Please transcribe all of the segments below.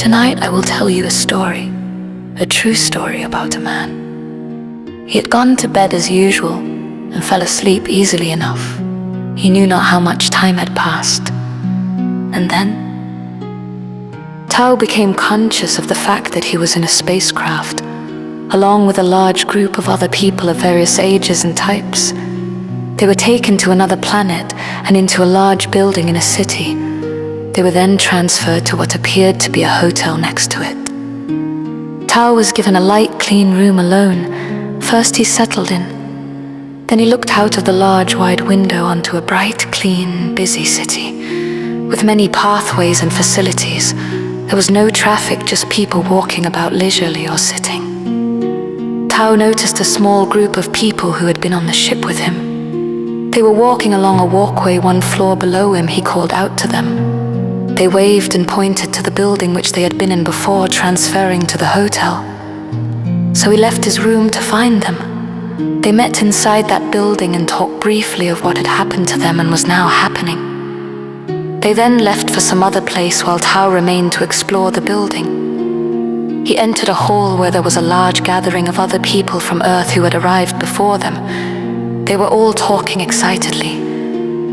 Tonight I will tell you a story, a true story about a man. He had gone to bed as usual and fell asleep easily enough. He knew not how much time had passed. And then Tao became conscious of the fact that he was in a spacecraft, along with a large group of other people of various ages and types. They were taken to another planet and into a large building in a city. They were then transferred to what appeared to be a hotel next to it. Tao was given a light, clean room alone. First he settled in. Then he looked out of the large, wide window onto a bright, clean, busy city, with many pathways and facilities. There was no traffic, just people walking about leisurely or sitting. Tao noticed a small group of people who had been on the ship with him. They were walking along a walkway 1 floor below him. He called out to them. They waved and pointed to the building which they had been in before transferring to the hotel. So he left his room to find them. They met inside that building and talked briefly of what had happened to them and was now happening. They then left for some other place while Tao remained to explore the building. He entered a hall where there was a large gathering of other people from Earth who had arrived before them. They were all talking excitedly.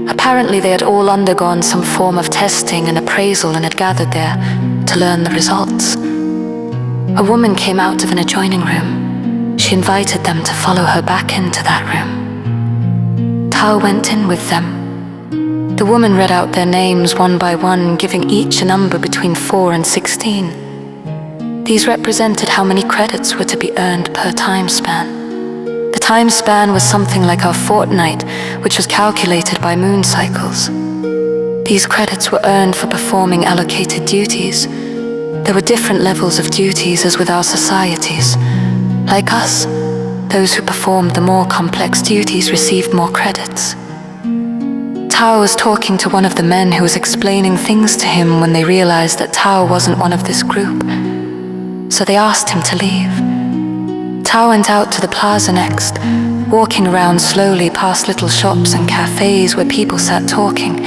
Apparently they had all undergone some form of testing and appraisal and had gathered there to learn the results. A woman came out of an adjoining room. She invited them to follow her back into that room. Tao went in with them. The woman read out their names one by one, giving each a number between 4 and 16. These represented how many credits were to be earned per time span. The time span was something like our fortnight, which was calculated by moon cycles. These credits were earned for performing allocated duties. There were different levels of duties as with our societies. Like us, those who performed the more complex duties received more credits. Tao was talking to one of the men who was explaining things to him when they realized that Tao wasn't one of this group. So they asked him to leave. Tao went out to the plaza next, walking around slowly past little shops and cafes where people sat talking,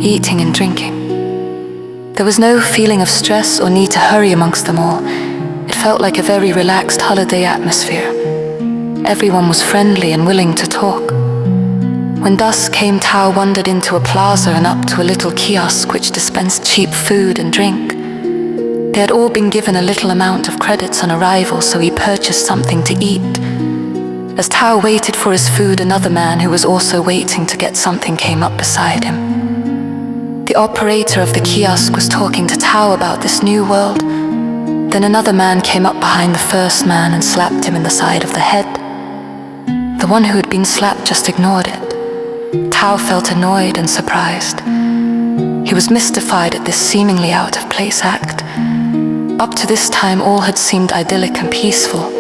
eating and drinking. There was no feeling of stress or need to hurry amongst them all. It felt like a very relaxed holiday atmosphere. Everyone was friendly and willing to talk. When dusk came, Tao wandered into a plaza and up to a little kiosk which dispensed cheap food and drink. They had all been given a little amount of credits on arrival, so he purchased something to eat. As Tao waited for his food, another man who was also waiting to get something came up beside him. The operator of the kiosk was talking to Tao about this new world. Then another man came up behind the first man and slapped him in the side of the head. The one who had been slapped just ignored it. Tao felt annoyed and surprised. He was mystified at this seemingly out-of-place act. Up to this time, all had seemed idyllic and peaceful.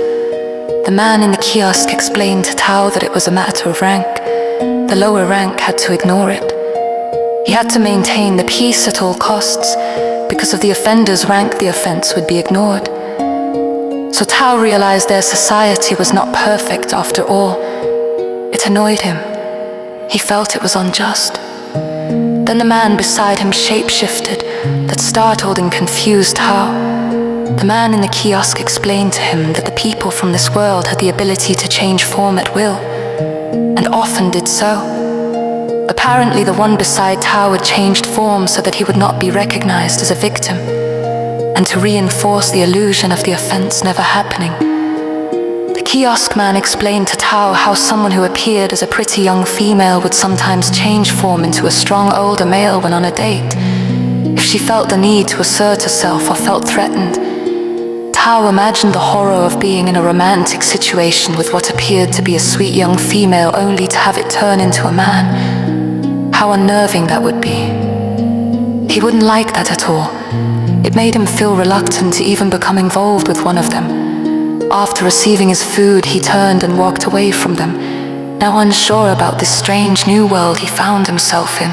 The man in the kiosk explained to Tao that it was a matter of rank. The lower rank had to ignore it. He had to maintain the peace at all costs. Because of the offender's rank, the offense would be ignored. So Tao realized their society was not perfect after all. It annoyed him. He felt it was unjust. Then the man beside him shape-shifted. That startled and confused Tao. The man in the kiosk explained to him that the people from this world had the ability to change form at will, and often did so. Apparently the one beside Tao had changed form so that he would not be recognized as a victim, and to reinforce the illusion of the offense never happening. The kiosk man explained to Tao how someone who appeared as a pretty young female would sometimes change form into a strong older male when on a date, if she felt the need to assert herself or felt threatened. Tao imagined the horror of being in a romantic situation with what appeared to be a sweet young female only to have it turn into a man. How unnerving that would be. He wouldn't like that at all. It made him feel reluctant to even become involved with one of them. After receiving his food, he turned and walked away from them, now unsure about this strange new world he found himself in.